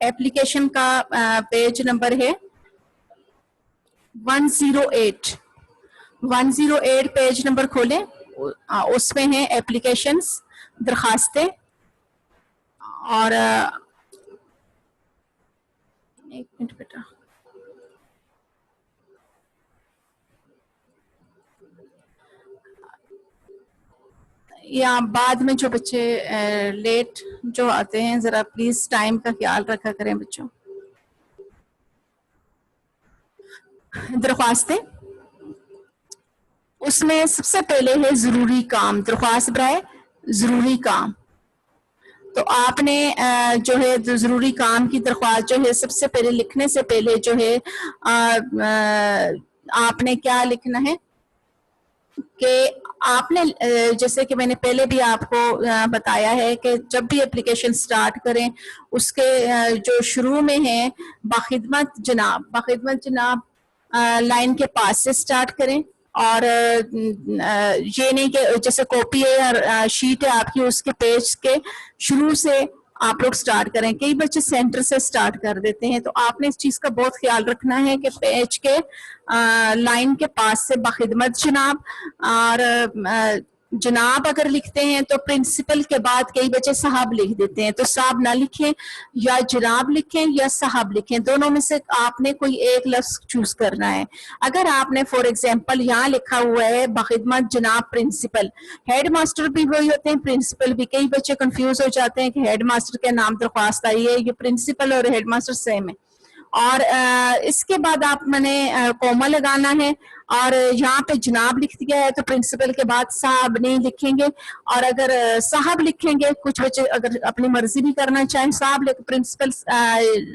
Application का page number है 108। 108 page number खोलें, उसमें है एप्लीकेशंस, दरखास्तें। और एक मिनट बेटा, या बाद में जो बच्चे लेट जो आते हैं, जरा प्लीज टाइम का ख्याल रखा करें बच्चों। दरख्वास्तें, उसमें सबसे पहले है जरूरी काम, दरख्वास्त बराए जरूरी काम। तो आपने जो है जरूरी काम की दरख्वास्त जो है सबसे पहले लिखने से पहले जो है आपने क्या लिखना है कि आपने जैसे कि मैंने पहले भी आपको बताया है कि जब भी एप्लीकेशन स्टार्ट करें उसके जो शुरू में है बाखिदमत जनाब लाइन के पास से स्टार्ट करें। और ये नहीं कि जैसे कॉपी है या शीट है आपकी, उसके पेज के शुरू से आप लोग स्टार्ट करें। कई बच्चे सेंटर से स्टार्ट कर देते हैं, तो आपने इस चीज का बहुत ख्याल रखना है कि पेज के लाइन के पास से बाखिदमत जनाब, और जनाब अगर लिखते हैं तो प्रिंसिपल के बाद कई बच्चे साहब लिख देते हैं, तो साहब ना लिखें, या जनाब लिखें या साहब लिखें, दोनों में से आपने कोई एक लफ्ज चूज करना है। अगर आपने फॉर एग्जांपल यहाँ लिखा हुआ है बाखिदमत जनाब प्रिंसिपल, हेड मास्टर भी वही होते हैं, प्रिंसिपल भी, कई बच्चे कंफ्यूज हो जाते हैं कि हेड मास्टर के नाम दरख्वास्त आई है, ये प्रिंसिपल और हेड मास्टर सेम है। और इसके बाद आप मैंने कोमा लगाना है, और यहाँ पे जनाब लिख दिया है तो प्रिंसिपल के बाद साहब नहीं लिखेंगे। और अगर साहब लिखेंगे, कुछ बच्चे अगर अपनी मर्जी भी करना चाहें साहब प्रिंसिपल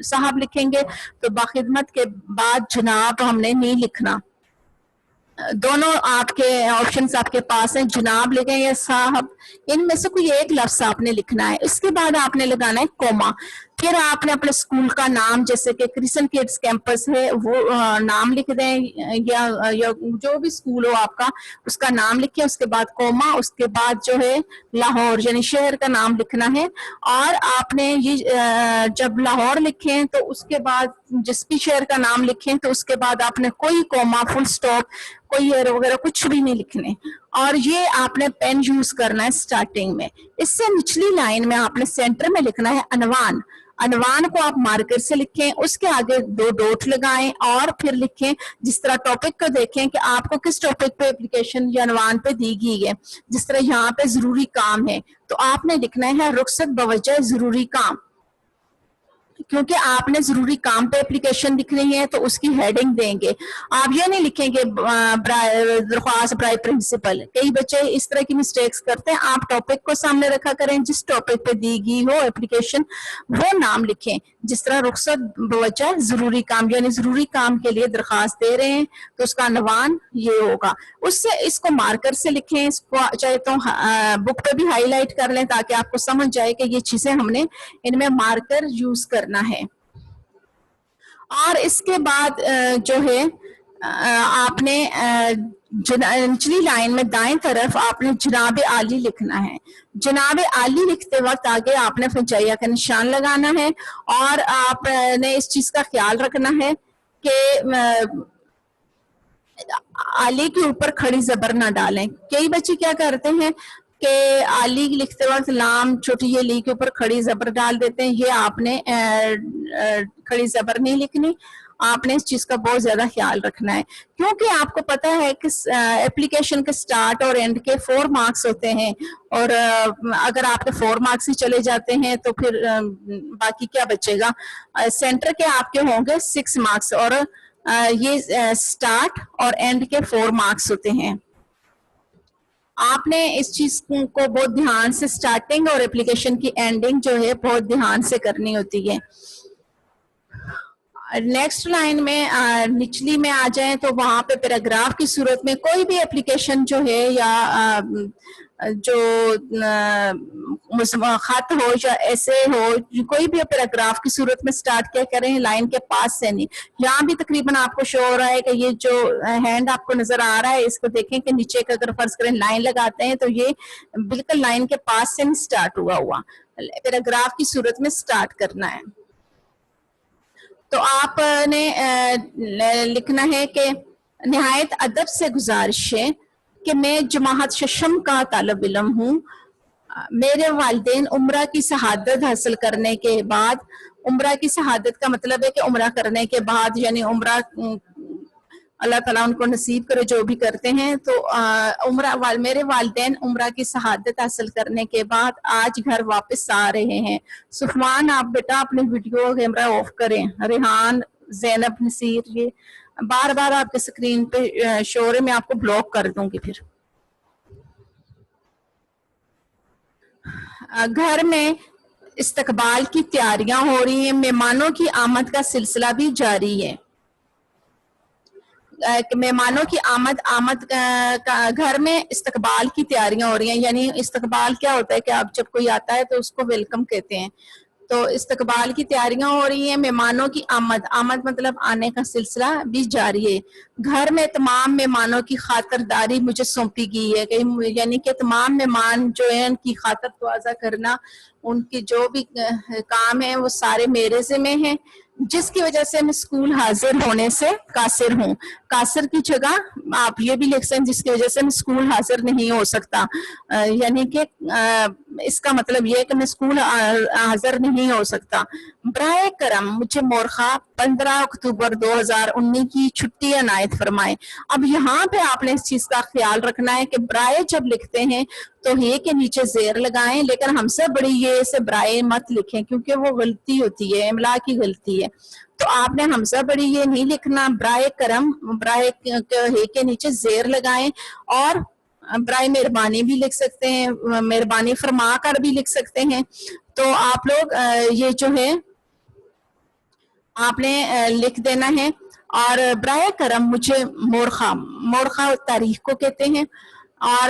साहब लिखेंगे, तो बाखिदमत के बाद जनाब हमने नहीं लिखना। दोनों आपके ऑप्शंस आपके पास हैं, जनाब लिखें या साहब, इनमें से कोई एक लफ्ज आपने लिखना है। इसके बाद आपने लगाना है कोमा। फिर आपने अपने स्कूल का नाम, जैसे कि क्रिस्चियन किड्स कैंपस है वो नाम लिख दें, या जो भी स्कूल हो आपका उसका नाम लिखें, उसके बाद कोमा, उसके बाद जो है लाहौर यानी शहर का नाम लिखना है। और आपने ये जब लाहौर लिखें तो उसके बाद जिस भी शहर का नाम लिखें तो उसके बाद आपने कोई कोमा, फुल स्टॉप, कोई एरो वगैरह कुछ भी नहीं लिखने। और ये आपने पेन यूज करना है स्टार्टिंग में। इससे निचली लाइन में आपने सेंटर में लिखना है अनवान। अनवान को आप मार्कर से लिखें, उसके आगे 2 डॉट लगाएं और फिर लिखें जिस तरह टॉपिक को देखें कि आपको किस टॉपिक पे एप्लीकेशन या अनवान पे दी गई है। जिस तरह यहाँ पे जरूरी काम है तो आपने लिखना है रुखसत बवजह जरूरी काम, क्योंकि आपने जरूरी काम पे एप्लीकेशन लिख रही है तो उसकी हेडिंग देंगे। आप ये नहीं लिखेंगे दरख्वास्त बराए प्रिंसिपल, कई बच्चे इस तरह की मिस्टेक्स करते हैं। आप टॉपिक को सामने रखा करें, जिस टॉपिक पे दी गई हो एप्लीकेशन वो नाम लिखें। जिस तरह रुखसत बवजह जरूरी काम, यानी जरूरी काम के लिए दरख्वास्त दे रहे हैं तो उसका अनवान ये होगा। उससे इसको मार्कर से लिखें, इसको चाहे तो बुक पे भी हाईलाइट कर लें ताकि आपको समझ जाए कि ये चीजें हमने इनमें मार्कर यूज करना है। और इसके बाद जो है आपने निचली लाइन में दाएं तरफ आपने जनाब आली लिखना है। जनाब आली लिखते वक्त आगे आपने फंजाइया का निशान लगाना है, और आपने इस चीज का ख्याल रखना है कि आली के ऊपर खड़ी जबर ना डालें। कई बच्चे क्या करते हैं कि आली लिखते वक्त लाम छोटी ये ली के ऊपर खड़ी जबर डाल देते हैं। ये आपने खड़ी जबर नहीं लिखनी, आपने इस चीज का बहुत ज्यादा ख्याल रखना है, क्योंकि आपको पता है कि एप्लीकेशन के स्टार्ट और एंड के 4 मार्क्स होते हैं। और अगर आपके 4 मार्क्स ही चले जाते हैं तो फिर बाकी क्या बचेगा। सेंटर के आपके होंगे 6 मार्क्स, और ये स्टार्ट और एंड के 4 मार्क्स होते हैं। आपने इस चीज को बहुत ध्यान से स्टार्टिंग और एप्लीकेशन की एंडिंग जो है बहुत ध्यान से करनी होती है। नेक्स्ट लाइन में निचली में आ जाएं तो वहां पे पैराग्राफ की सूरत में कोई भी एप्लीकेशन जो है या जो खत हो या ऐसे हो, कोई भी पैराग्राफ की सूरत में स्टार्ट क्या करें, लाइन के पास से नहीं। यहाँ भी तकरीबन आपको शो हो रहा है कि ये जो हैंड आपको नजर आ रहा है इसको देखें कि नीचे का अगर फर्ज करें लाइन लगाते हैं तो ये बिल्कुल लाइन के पास से नहीं स्टार्ट हुआ पैराग्राफ की सूरत में स्टार्ट करना है। تو آپ نے لکھنا ہے کہ نہایت ادب سے گزارش ہے کہ میں جماعت ششم کا طالب علم ہوں. میرے والدین عمرہ کی شہادت حاصل کرنے کے بعد، عمرہ کی شہادت کا مطلب ہے کہ عمرہ کرنے کے بعد، یعنی عمرہ اللہ تعالیٰ ان کو نصیب کرے جو بھی کرتے ہیں، تو میرے والدین عمرہ کی شہادت حاصل کرنے کے بعد آج گھر واپس آ رہے ہیں. سفمان، آپ بیٹا اپنے ویڈیو کیمرہ آف کریں. ریحان، زینب، نصیر، یہ بار بار آپ کے سکرین پہ شو ہے، میں آپ کو بلاک کر دوں گی. پھر گھر میں استقبال کی تیاریاں ہو رہی ہیں، مہمانوں کی آمد کا سلسلہ بھی جاری ہے. مہمانوں کی آمد گھر میں استقبال کی تیاریاں ہو رہی ہیں. یعنی استقبال کیا ہوتا ہے کہ آپ جب کوئی آتا ہے تو اس کو ویلکم کہتے ہیں. تو استقبال کی تیاریاں ہو رہی ہیں. مہمانوں کی آمد مطلب آنے کا سلسلہ بھی جاری ہے. گھر میں تمام مہمانوں کی خاطرداری مجھے سونپی گئی ہے. یعنی کہ تمام مہمان جو ہیں ان کی خاطر تواضع کرنا، ان کی جو بھی کام ہے وہ سارے میرے ذمہ ہیں، جس کی وجہ سے میں اسکول حاضر ہونے سے قاصر ہوں. قاصر کی جگہ آپ یہ بھی لکھ سکتے ہیں جس کی وجہ سے میں اسکول حاضر نہیں ہو سکتا. یعنی کہ اس کا مطلب یہ ہے کہ میں اسکول حاضر نہیں ہو سکتا. برائے کرم مجھے مورخہ 15 اکتوبر 2019 کی چھٹی عنایت فرمائے. اب یہاں پہ آپ نے اس چیز کا خیال رکھنا ہے کہ برائے جب لکھتے ہیں تو یہ کے نیچے زیر لگائیں، لیکن ہم سے بڑی یہ سے برائے مت لکھیں کیونکہ وہ غلطی ہوتی ہے، املا کی غلطی ہے. تو آپ نے حمزہ بڑی یہ نہیں لکھنا. برائے کرم، برائے کے نیچے زیر لگائیں، اور برائے مہربانی بھی لکھ سکتے ہیں، مہربانی فرما کر بھی لکھ سکتے ہیں. تو آپ لوگ یہ جو ہے آپ نے لکھ دینا ہے. اور برائے کرم مجھے مورخہ تاریخ کو کہتے ہیں. اور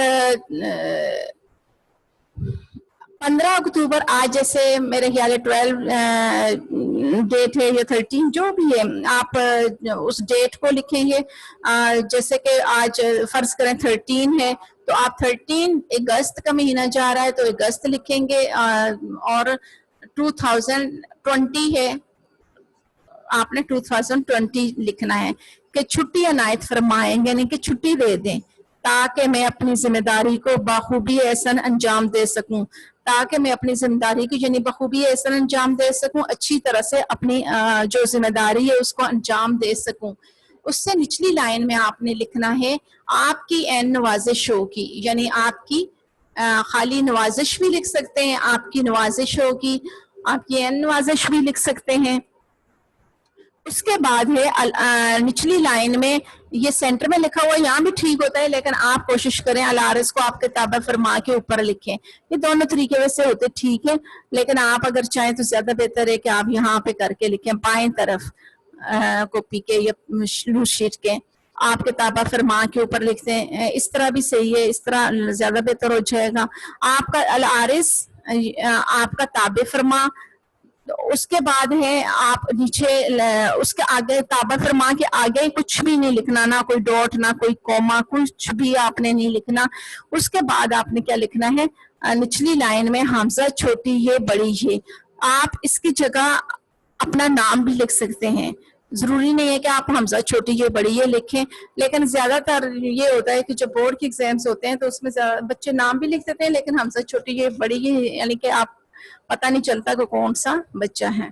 15 اکتوبر آج جیسے میرے خیال ہے 12 ڈیٹ ہے یا 13 جو بھی ہے، آپ اس ڈیٹ کو لکھیں گے. جیسے کہ آج فرض کریں 13 ہے تو آپ 13 اگست کا مہینہ جا رہا ہے تو اگست لکھیں گے. اور 2020 ہے، آپ نے 2020 لکھنا ہے کہ چھٹی عنایت فرمائیں، یعنی کہ چھٹی دے دیں تاکہ میں اپنی ذمہ داری کو بخوبی احسن انجام دے سکوں. تاکہ میں اپنی ذمہ داری کی یعنی بخوبی احسن انجام دے سکوں، اچھی طرح سے اپنی جو ذمہ داری ہے اس کو انجام دے سکوں. اس سے نچلی لائن میں آپ نے لکھنا ہے آپ کی این نوازش ہوگی، یعنی آپ کی خالی نوازش بھی لکھ سکتے ہیں، آپ کی نوازش ہوگی، آپ کی این نوازش بھی لکھ سکتے ہیں. اس کے بعد ہے نچلی لائن میں یہ سینٹر میں لکھا ہوا یہاں بھی ٹھیک ہوتا ہے، لیکن آپ کوشش کریں العارض کو آپ کتابہ فرما کے اوپر لکھیں. یہ دونوں طریقے ویسے ہوتے ٹھیک ہے، لیکن آپ اگر چاہیں تو زیادہ بہتر ہے کہ آپ یہاں پہ کر کے لکھیں بائیں طرف کاپی کے یا لوز شیٹ کے. آپ کتابہ فرما کے اوپر لکھتے ہیں، اس طرح بھی صحیح ہے، اس طرح زیادہ بہتر ہو جائے گا. آپ کا العارض، آپ کا تابع فرما، اس کے بعد ہے آپ نیچے اس کے آگے تابع فرما کے آگے کچھ بھی نہیں لکھنا، نہ کوئی ڈاٹ نہ کوئی کوما، کچھ بھی آپ نے نہیں لکھنا. اس کے بعد آپ نے کیا لکھنا ہے نچلی لائن میں حمزہ چھوٹی ہے بڑی ہے. آپ اس کی جگہ اپنا نام بھی لکھ سکتے ہیں، ضروری نہیں ہے کہ آپ حمزہ چھوٹی ہے بڑی ہے لکھیں، لیکن زیادہ تر یہ ہوتا ہے کہ جب بورڈ کی ایگزامز ہوتے ہیں تو اس میں بچے نام بھی لکھ دیتے ہیں لیکن حمزہ چھوٹی ہے بڑی ہے، یعنی کہ آپ پتہ نہیں چلتا کہ کون سا بچہ ہے.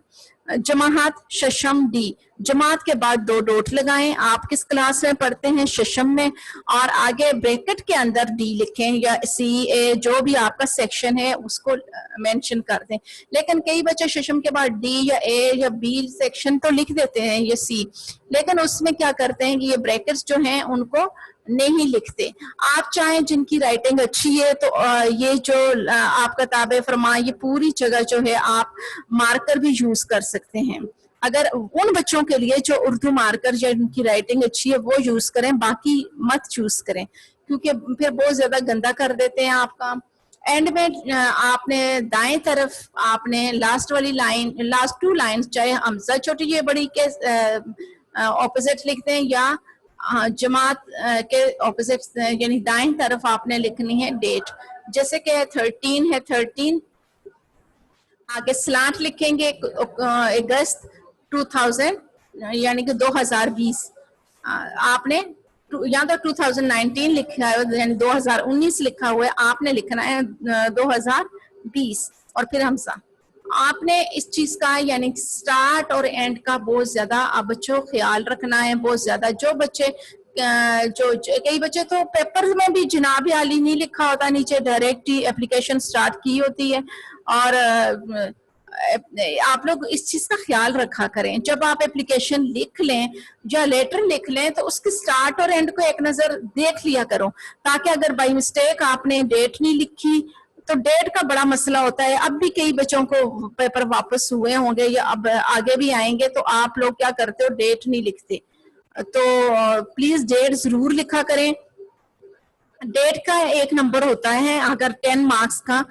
جماعت ششم ڈی، جماعت کے بعد 2 ڈوٹ لگائیں. آپ کس کلاس میں پڑھتے ہیں؟ ششم میں. اور آگے بریکٹ کے اندر ڈی لکھیں یا سی اے جو بھی آپ کا سیکشن ہے اس کو مینشن کر دیں. لیکن کئی بچے ششم کے بعد ڈی یا اے یا بی سیکشن تو لکھ دیتے ہیں یا سی، لیکن اس میں کیا کرتے ہیں کہ یہ بریکٹس جو ہیں ان کو نہیں لکھتے. آپ چاہیں جن کی رائٹنگ اچھی ہے تو یہ جو آپ کا تابع فرما یہ پوری جگہ جو ہے آپ مارکر بھی یوز کر سکتے ہیں. اگر ان بچوں کے لیے جو اردو مارکر یا ان کی رائٹنگ اچھی ہے وہ یوز کریں، باقی مت یوز کریں کیونکہ پھر بہت زیادہ گندا کر دیتے ہیں آپ کا. اینڈ میں آپ نے دائیں طرف آپ نے لاسٹ والی لائن، لاسٹ 2 لائنز چاہے حمزہ چھوٹی یہ بڑی کے اپوزٹ لکھتے ہیں یا جماعت کے اپوزٹ یعنی دائیں طرف آپ نے لکھنی ہے ڈیٹ. جیسے کہ 13 ہے 13 آگے سلانٹ لکھیں گے اگست 2000 यानी कि 2020, आपने या तो 2019 लिखा है यानी 2019 लिखा हुआ है, आपने लिखना है 2020 और फिर हमसा। आपने इस चीज का यानी स्टार्ट और एंड का बहुत ज्यादा आप बच्चों को ख्याल रखना है, बहुत ज्यादा। जो बच्चे कई बच्चे तो पेपर में भी जनाब आली नहीं लिखा होता, नीचे डायरेक्ट ही एप्लीकेशन स्टार्ट की होती है। और आप लोग इस चीज का ख्याल रखा करें, जब आप एप्लीकेशन लिख लें या लेटर लिख लें तो उसके स्टार्ट और एंड को एक नजर देख लिया करो, ताकि अगर बाई मिस्टेक आपने डेट नहीं लिखी तो डेट का बड़ा मसला होता है। अब भी कई बच्चों को पेपर वापस हुए होंगे या अब आगे भी आएंगे, तो आप लोग क्या करते हो, डेट नहीं लिखते। तो प्लीज डेट जरूर लिखा करें। डेट का एक नंबर होता है, अगर 10 मार्क्स का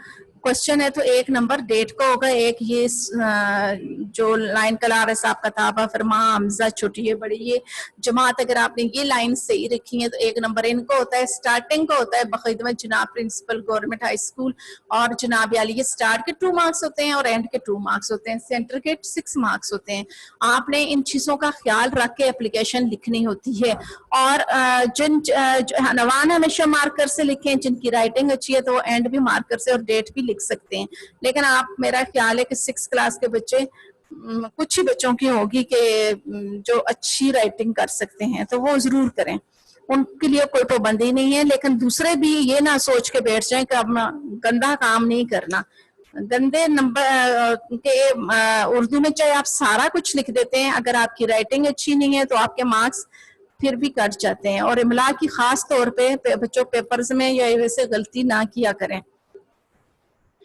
क्वेश्चन है तो एक नंबर डेट का होगा। एक ये जो लाइन कलार साहब का ताबा फरमा हमजा छोटी है बड़ी ये जमात, अगर आपने ये लाइन सही रखी है तो एक नंबर इनको होता है। स्टार्टिंग का होता है बखिदमत जनाब प्रिंसिपल गवर्नमेंट हाई स्कूल और जनाब आली, ये स्टार्ट के 2 मार्क्स होते हैं और एंड के 2 मार्क्स होते हैं। सेंटर के 6 मार्क्स होते हैं। आपने इन चीजों का ख्याल रख के एप्लीकेशन लिखनी होती है। और जिन नवान हमेशा मार्कर से लिखें, जिनकी राइटिंग अच्छी है तो वो एंड भी मार्कर से और डेट भी लिख सकते हैं। लेकिन आप, मेरा ख्याल है कि 6 क्लास के बच्चे, कुछ ही बच्चों की होगी कि जो अच्छी राइटिंग कर सकते हैं, तो वो जरूर करें, उनके लिए कोई पाबंदी नहीं है। लेकिन दूसरे भी ये ना सोच के बैठ जाएं कि अब गंदा काम नहीं करना। गंदे नंबर के उर्दू में चाहे आप सारा कुछ लिख देते हैं, अगर आपकी राइटिंग अच्छी नहीं है तो आपके मार्क्स फिर भी कट जाते हैं। और इमला की खास तौर पे बच्चों पेपर्स में या वैसे गलती ना किया करें।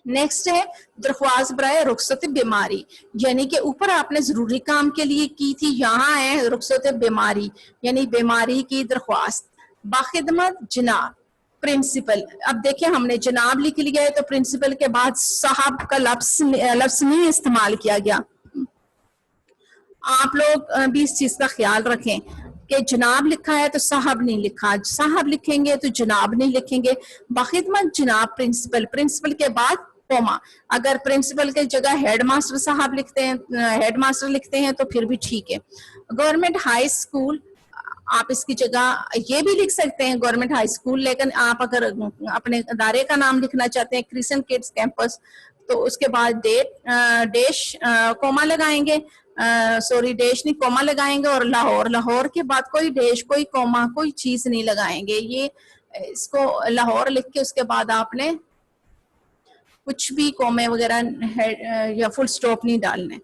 नेक्स्ट है दरख्वास्त बराए रुखसत बीमारी, यानी कि ऊपर आपने जरूरी काम के लिए की थी, यहाँ है रुखसत बीमारी यानी बीमारी की दरख्वास्त। बाखिदमत जनाब प्रिंसिपल, अब देखिए हमने जनाब लिख लिया है तो प्रिंसिपल के बाद साहब का लफ्ज नहीं इस्तेमाल किया गया। आप लोग भी इस चीज का ख्याल रखें कि जनाब लिखा है तो साहब नहीं लिखा, साहब लिखेंगे तो जनाब नहीं लिखेंगे। बाखिदमत जनाब प्रिंसिपल, प्रिंसिपल के बाद कोमा। अगर प्रिंसिपल के जगह हेडमास्टर साहब लिखते हैं, हेडमास्टर लिखते हैं तो फिर भी ठीक है। गवर्नमेंट हाई स्कूल, आप इसकी जगह ये भी लिख सकते हैं गवर्नमेंट हाई स्कूल, लेकिन आप अगर अपने अदारे का नाम लिखना चाहते हैं क्रिस्चियन किड्स कैंपस, तो उसके बाद डेश कोमा लगाएंगे, सॉरी डेश नहीं कोमा लगाएंगे, और लाहौर, लाहौर के बाद कोई डेश कोई कोमा कोई चीज नहीं लगाएंगे। ये इसको लाहौर लिख के उसके बाद आपने कुछ भी कोमे वगैरह या फुल स्टॉप नहीं डालने।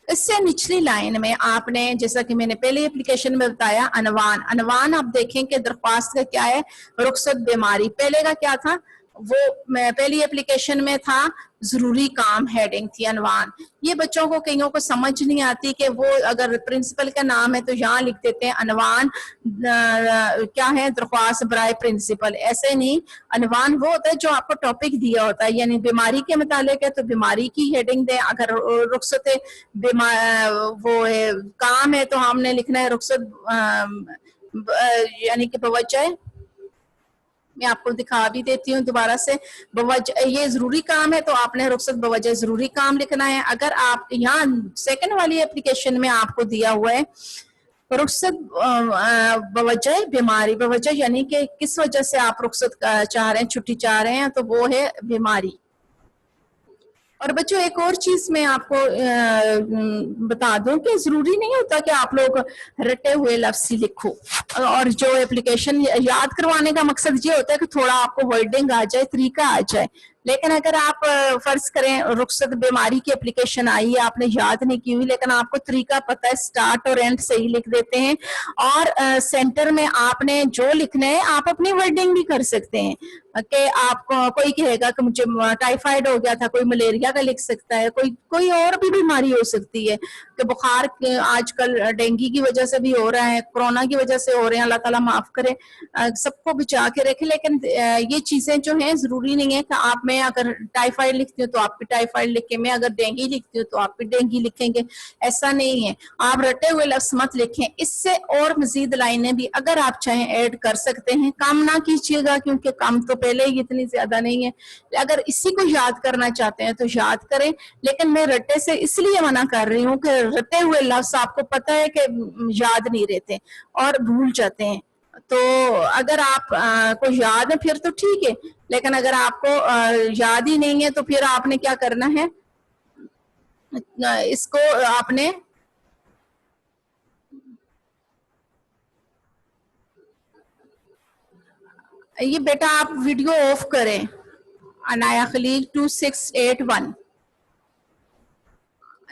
इससे निचली लाइन में आपने, जैसा कि मैंने पहले एप्लीकेशन में बताया, अनवान, अनवान आप देखें कि दरख्वास्त का क्या है, रुखसत बीमारी। पहले का क्या था, वो पहली एप्लीकेशन में था जरूरी काम, हेडिंग थी अनवान। ये बच्चों को कईयों को समझ नहीं आती कि वो अगर प्रिंसिपल का नाम है तो यहाँ लिख देते हैं अनवान क्या है, दरख्वास्त बराए प्रिंसिपल। ऐसे नहीं, अनवान वो होता है जो आपको टॉपिक दिया होता है, यानी बीमारी के मुतालिक है तो बीमारी की हेडिंग दें। अगर रुखसत वो है काम है तो हमने लिखना है रुखसत यानी कि बवजह, मैं आपको दिखा भी देती हूँ दोबारा से। ये जरूरी काम है तो आपने रुखसत बवजह जरूरी काम लिखना है। अगर आप यहाँ सेकंड वाली एप्लीकेशन में आपको दिया हुआ है रुखसत बवजह बीमारी, बवजह यानी कि किस वजह से आप रुखसत चाह रहे हैं, छुट्टी चाह रहे हैं, तो वो है बीमारी। और बच्चों एक और चीज मैं आपको बता दूं कि जरूरी नहीं होता कि आप लोग रटे हुए लफ्ज ही लिखो, और जो एप्लीकेशन याद करवाने का मकसद ये होता है कि थोड़ा आपको वर्डिंग आ जाए, तरीका आ जाए। लेकिन अगर आप फर्ज करें रुखसत बीमारी की एप्लीकेशन आई है, आपने याद नहीं की हुई, लेकिन आपको तरीका पता है, स्टार्ट और एंड सही लिख देते हैं, और सेंटर में आपने जो लिखना है आप अपनी वर्डिंग भी कर सकते हैं कि आपको कोई कहेगा कि मुझे टाइफाइड हो गया था, कोई मलेरिया का लिख सकता है, कोई और भी बीमारी हो सकती है कि बुखार आजकल डेंगू की वजह से भी हो रहा है, कोरोना की वजह से हो रहे हैं, अल्लाह ताला माफ करे, सबको बचा के रखे। लेकिन ये चीजें जो हैं जरूरी नहीं है कि आप में मैं अगर टाइफाइड लिखती हूँ तो आप भी टाइफाइड लिखें, मैं अगर डेंगू लिखती हूँ तो आप भी डेंगू लिखेंगे, ऐसा नहीं है। आप रटे हुए लफ्ज मत लिखें। इससे और मजीद लाइनें भी अगर आप चाहें ऐड कर सकते हैं, कम ना कीजिएगा क्योंकि कम तो पहले ही इतनी ज्यादा नहीं है। अगर इसी को याद करना चाहते हैं तो याद करें, लेकिन मैं रटे से इसलिए मना कर रही हूँ कि रटे हुए लफ्ज आपको पता है कि याद नहीं रहते और भूल जाते हैं। तो अगर आप को याद है फिर तो ठीक है, लेकिन अगर आपको याद ही नहीं है तो फिर आपने क्या करना है, इसको आपने ये बेटा आप वीडियो ऑफ करें। अनाया खलील 2681,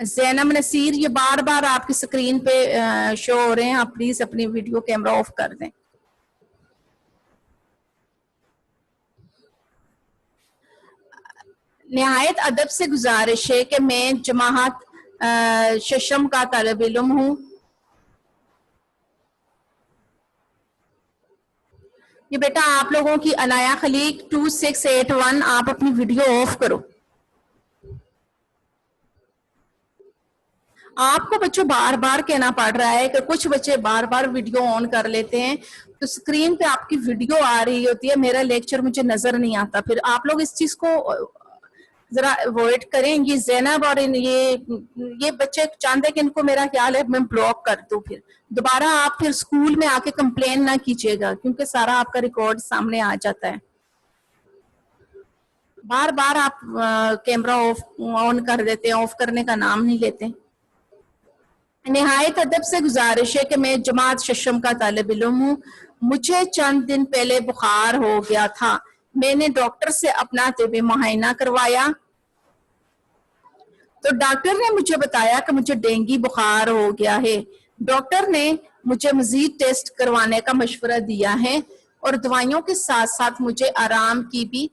ज़ैनब नसीर, ये बार बार आपकी स्क्रीन पे शो हो रहे हैं, आप प्लीज अपनी वीडियो कैमरा ऑफ कर दें। निहायत अदब से गुजारिश है कि मैं जमात शशम का तालिब इल्म हूँ। ये बेटा आप लोगों की अनाया खलील 2681, आप अपनी वीडियो ऑफ करो। आपको बच्चों बार बार कहना पड़ रहा है कि कुछ बच्चे बार बार वीडियो ऑन कर लेते हैं तो स्क्रीन पे आपकी वीडियो आ रही होती है, मेरा लेक्चर मुझे नजर नहीं आता। फिर आप लोग इस चीज को जरा अवॉइड करें। ये ज़ैनब और ये बच्चे चाहते हैं कि इनको मेरा ख्याल है मैं ब्लॉक कर दूं, फिर दोबारा आप फिर स्कूल में आके कंप्लेन ना कीजिएगा क्योंकि सारा आपका रिकॉर्ड सामने आ जाता है। बार बार आप कैमरा ऑफ ऑन कर देते हैं, ऑफ करने का नाम नहीं लेते। निहायत अदब से गुजारिश है कि मैं जमात शशम का तालिब इल्म हूँ। मुझे चंद दिन पहले बुखार हो गया था, मैंने डॉक्टर से अपना तिबी मुआयना करवाया तो डॉक्टर ने मुझे बताया कि मुझे डेंगू बुखार हो गया है। डॉक्टर ने मुझे मजीद टेस्ट करवाने का मशवरा दिया है और दवाइयों के साथ साथ मुझे आराम की भी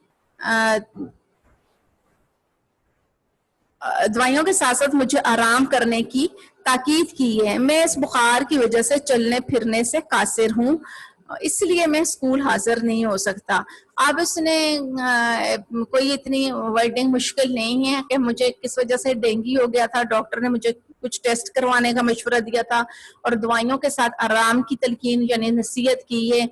दवाइयों के साथ साथ मुझे आराम करने की ताकीद की है। मैं इस बुखार की वजह से चलने फिरने से कासिर हूँ, इसलिए मैं स्कूल हाजिर नहीं हो सकता। अब इसने कोई इतनी वर्डिंग मुश्किल नहीं है कि मुझे किस वजह से डेंगू हो गया था, डॉक्टर ने मुझे कुछ टेस्ट करवाने का मशवरा दिया था और दवाइयों के साथ आराम की तलकीन यानी नसीहत की है।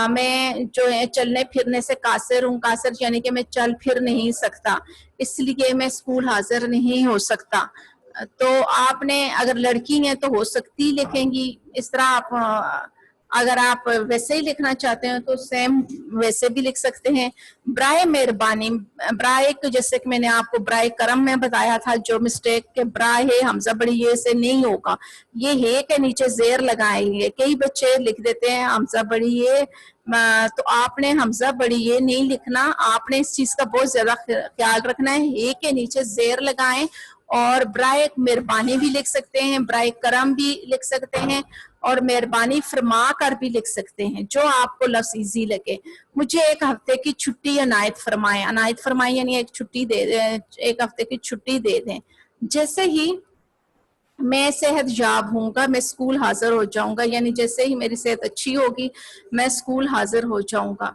मैं जो है चलने फिरने से कासिर हूँ, कासिर यानी कि मैं चल फिर नहीं सकता, इसलिए मैं स्कूल हाजिर नहीं हो सकता। तो आपने अगर लड़की हैं तो हो सकती लिखेंगी इस तरह। आप अगर आप वैसे ही लिखना चाहते हैं तो सेम वैसे भी लिख सकते हैं। ब्राए मेहरबानी, ब्राए को जैसे कि मैंने आपको ब्राए करम में बताया था, जो मिस्टेक के ब्राए है हमजा बड़ी ये से नहीं होगा, ये है के नीचे जेर लगाएंगे। कई बच्चे लिख देते हैं हमजा बड़ी ये, तो आपने हमजा बड़ी ये नहीं लिखना, आपने इस चीज का बहुत ज्यादा ख्याल रखना है के नीचे जेर लगाएं। और ब्राए मेहरबानी भी लिख सकते हैं, ब्राए करम भी लिख सकते हैं और मेहरबानी फरमा कर भी लिख सकते हैं, जो आपको लफ्ज इजी लगे। मुझे एक हफ्ते की छुट्टी अनायत फरमाएं, अनायत फरमाएं यानी एक छुट्टी दे, एक हफ्ते की छुट्टी दे दें। जैसे ही मैं सेहत याब होऊंगा मैं स्कूल हाजिर हो जाऊंगा, यानी जैसे ही मेरी सेहत अच्छी होगी मैं स्कूल हाजिर हो जाऊंगा।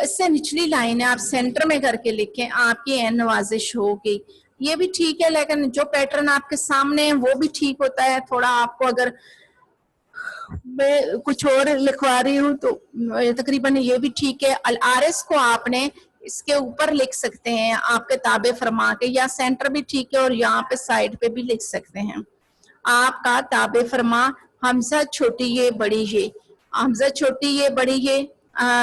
इससे निचली लाइन है आप सेंटर में करके लिखें, आपकी एन नवाजिश होगी, ये भी ठीक है, लेकिन जो पैटर्न आपके सामने है वो भी ठीक होता है। थोड़ा आपको अगर मैं कुछ और लिखवा रही हूँ तो तकरीबन ये भी ठीक है। अल आरएस को आपने इसके ऊपर लिख सकते हैं आपके ताबे फरमा के, या सेंटर भी ठीक है और यहाँ पे साइड पे भी लिख सकते हैं। आपका ताबे फरमा हमजा छोटी ये बड़ी ये, हमजा छोटी ये बड़ी ये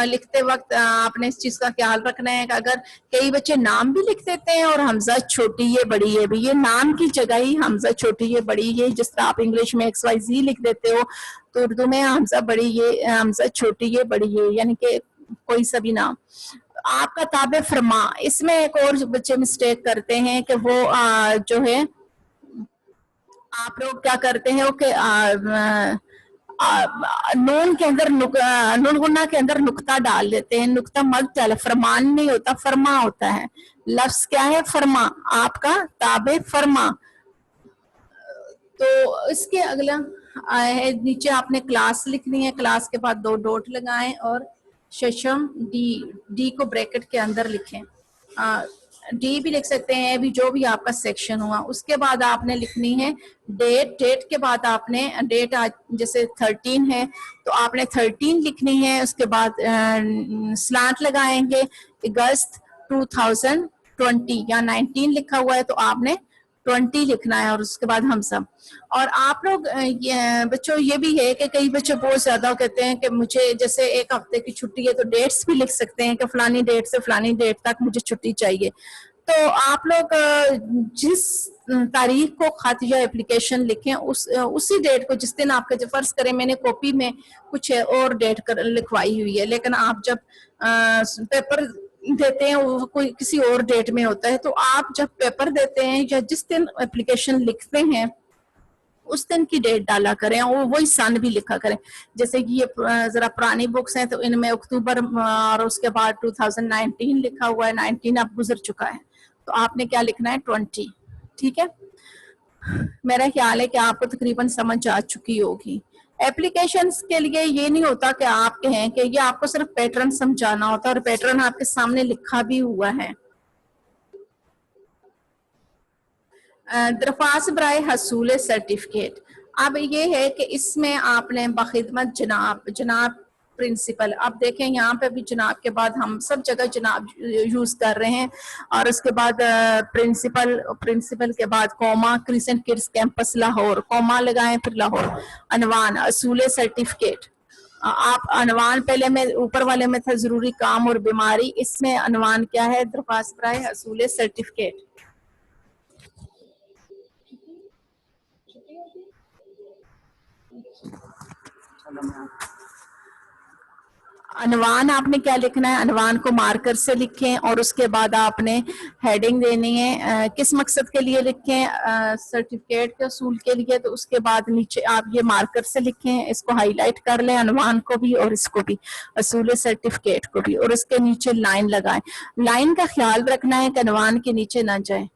लिखते वक्त आपने इस चीज का ख्याल रखना है कि अगर कई बच्चे नाम भी लिख देते हैं और हमजा छोटी ये बड़ी ये भी, ये नाम की जगह ही हमजा छोटी ये बड़ी ये, जिस तरह आप इंग्लिश में XYZ लिख देते हो तो उर्दू में हमजा बड़ी ये हमजा छोटी ये बड़ी ये, यानी कि कोई सा भी नाम। आपका ताबे फरमा, इसमें एक और बच्चे मिस्टेक करते हैं कि वो जो है आप लोग क्या करते हैं कि नून के अंदर नून गुन्ना के अंदर नुक्ता डाल देते हैं। नुक्ता मत डाल, फरमान नहीं होता फरमा होता है। लफ्ज क्या है? फरमा, आपका ताबे फरमा। तो इसके अगला है नीचे आपने क्लास लिखनी है, क्लास के बाद 2 डॉट लगाएं और शशम डी, डी को ब्रैकेट के अंदर लिखें। डी भी लिख सकते हैं, अभी जो भी आपका सेक्शन हुआ। उसके बाद आपने लिखनी है डेट, डेट के बाद आपने डेट जैसे 13 है तो आपने 13 लिखनी है। उसके बाद स्लैंट लगाएंगे अगस्त 2020 या 19 लिखा हुआ है तो आपने 20 लिखना है, और उसके बाद हम सब। और आप लोग बच्चों ये भी है कि कई बच्चे बहुत ज्यादा कहते हैं कि मुझे जैसे एक हफ्ते की छुट्टी है तो डेट्स भी लिख सकते हैं कि फलानी डेट से फलानी डेट तक मुझे छुट्टी चाहिए। तो आप लोग जिस तारीख को खत या एप्लीकेशन लिखें उसी डेट को, जिस दिन आपका, जो फर्ज करें मैंने कॉपी में कुछ और डेट लिखवाई हुई है, लेकिन आप जब पेपर देते हैं वो कोई किसी और डेट में होता है, तो आप जब पेपर देते हैं या जिस दिन एप्लीकेशन लिखते हैं उस दिन की डेट डाला करें, और वही सन भी लिखा करें। जैसे कि ये जरा पुरानी बुक्स हैं तो इनमें अक्टूबर और उसके बाद 2019 लिखा हुआ है, 19 अब गुजर चुका है, तो आपने क्या लिखना है 20। ठीक है, मेरा ख्याल है कि आपको तकरीबन समझ आ चुकी होगी। एप्लीकेशंस के लिए ये नहीं होता कि आप कहें कि ये आपको सिर्फ पैटर्न समझाना होता है, और पैटर्न आपके सामने लिखा भी हुआ है। दरख्वास्त बराए हसूल सर्टिफिकेट, अब ये है कि इसमें आपने बखिदमत जनाब, जनाब प्रिंसिपल, अब देखें यहाँ पे भी जनाब के बाद हम सब जगह जनाब यूज कर रहे हैं, और उसके बाद प्रिंसिपल, प्रिंसिपल के बाद comma, crescent kids campus Lahore, comma लगाएं फिर लाहौर, अनवान असूल सर्टिफिकेट। आप अनवान पहले में ऊपर वाले में था जरूरी काम और बीमारी, इसमें अनवान क्या है, दरख्वास्त बराए हसूल सर्टिफिकेट। अनवान आपने क्या लिखना है, अनवान को मार्कर से लिखें, और उसके बाद आपने हेडिंग देनी है किस मकसद के लिए लिखें, सर्टिफिकेट के असूल के लिए, तो उसके बाद नीचे आप ये मार्कर से लिखें, इसको हाईलाइट कर लें, अनवान को भी और इसको भी, असूल सर्टिफिकेट को भी, और इसके नीचे लाइन लगाएं। लाइन का ख्याल रखना है कि अनवान के नीचे ना जाए।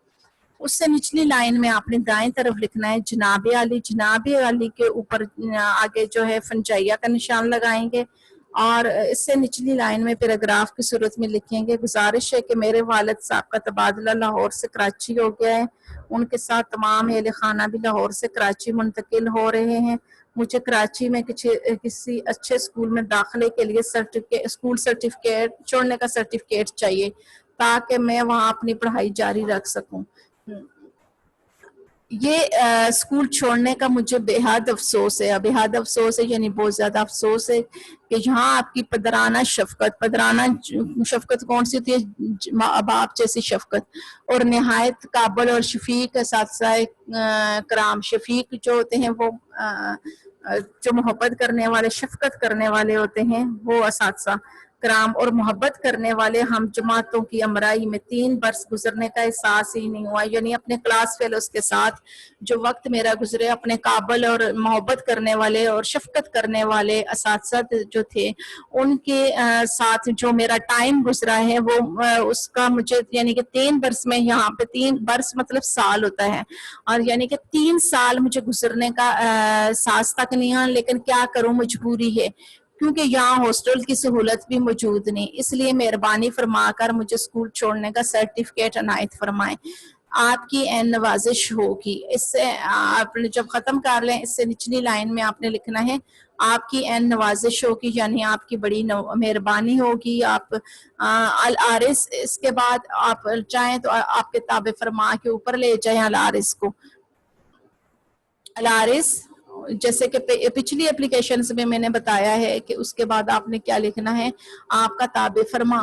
उससे निचली लाइन में आपने दाएं तरफ लिखना है जनाब अली, जनाब अली के ऊपर आगे जो है फंजाइया का निशान लगाएंगे, और इससे निचली लाइन में पैराग्राफ की सूरत में लिखेंगे, गुजारिश है कि मेरे वालिद साहब का तबादला लाहौर से कराची हो गया है, उनके साथ तमाम अहले खाना भी लाहौर से कराची मुंतकिल हो रहे हैं, मुझे कराची में किसी अच्छे स्कूल में दाखिले के लिए सर्टिफिकेट, स्कूल सर्टिफिकेट छोड़ने का सर्टिफिकेट चाहिए ताकि मैं वहाँ अपनी पढ़ाई जारी रख सकूँ। ये स्कूल छोड़ने का मुझे बेहद अफसोस है, बेहद अफसोस है, यानी बहुत ज्यादा अफसोस है कि यहाँ आपकी पदराना शफकत, पदराना शफकत कौन सी होती है, बाप जैसी शफकत, और निहायत काबल और शफीक असातिज़ाए कराम, शफीक जो होते हैं वो जो मोहब्बत करने वाले, शफकत करने वाले होते हैं वो असातिज़ा कराम, और मोहब्बत करने वाले हम जमातों की अमराई में 3 बरस गुजरने का एहसास ही नहीं हुआ, यानी अपने क्लास फेलोज के साथ जो वक्त मेरा गुजरे, अपने काबल और मोहब्बत करने वाले और शफकत करने वाले असातिज़ा जो थे उनके साथ जो मेरा टाइम गुजरा है वो उसका मुझे, यानी कि 3 बरस में, यहाँ पे 3 बरस मतलब साल होता है, और यानी कि 3 साल मुझे गुजरने का एहसास तक नहीं है, लेकिन क्या करूं, मजबूरी है, क्योंकि यहाँ हॉस्टल की सहूलत भी मौजूद नहीं, इसलिए मेहरबानी फरमाकर मुझे स्कूल छोड़ने का सर्टिफिकेट अनायत फरमाएं, आपकी एन नवाजिश होगी। इससे आपने जब खत्म कर लें, इससे निचली लाइन में आपने लिखना है आपकी एन नवाजिश होगी, यानी आपकी बड़ी मेहरबानी होगी। आप अल आरिस, इसके बाद आप चाहें तो आपके ताबे फरमा के ऊपर ले जाएं अल आरिस को। अल आरिस जैसे कि पिछली एप्लीकेशंस में मैंने बताया है कि उसके बाद आपने क्या लिखना है, आपका ताबे फरमा,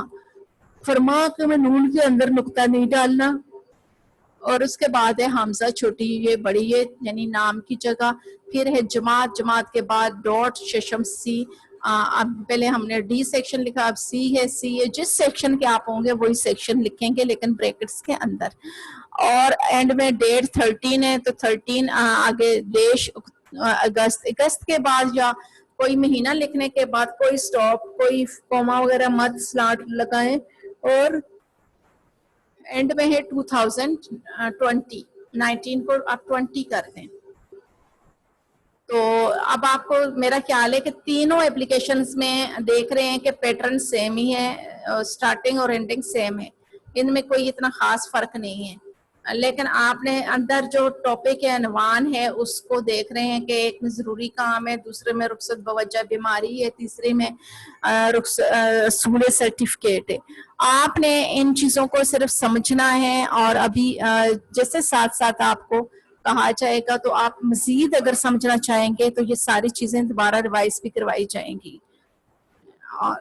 फरमा के में नून के अंदर नुक्ता नहीं डालना, और उसके बाद है हमजा, छोटी ये बड़ी ये, यानी नाम की जगह, फिर है जमात, जमात के बाद डॉट शेषम सी, अब पहले हमने डी सेक्शन लिखा, अब सी है, सी है, जिस सेक्शन के आप होंगे वही सेक्शन लिखेंगे लेकिन ब्रैकेट्स के अंदर, और एंड में डेट 13 है तो 13 आगे देश अगस्त, अगस्त के बाद या कोई महीना लिखने के बाद कोई स्टॉप, कोई कॉमा वगैरह मत स्लैश लगाएं, और एंड में है 2020, 19 को आप 20 कर दें। तो अब आपको मेरा ख्याल है कि तीनों एप्लीकेशंस में देख रहे हैं कि पैटर्न सेम ही है, स्टार्टिंग और एंडिंग सेम है, ان میں کوئی اتنا خاص فرق نہیں ہے. لیکن آپ نے اندر جو ٹاپک عنوان ہے اس کو دیکھ رہے ہیں کہ ایک میں ضروری کام ہے, دوسرے میں رخصت بوجہ بیماری ہے, تیسرے میں رسول سرٹیفکیٹ ہے. آپ نے ان چیزوں کو صرف سمجھنا ہے, اور ابھی جیسے ساتھ ساتھ آپ کو کہا جائے گا تو آپ مزید اگر سمجھنا چاہیں گے تو یہ ساری چیزیں دوبارہ ریوائز بھی کروائی جائیں گی. اور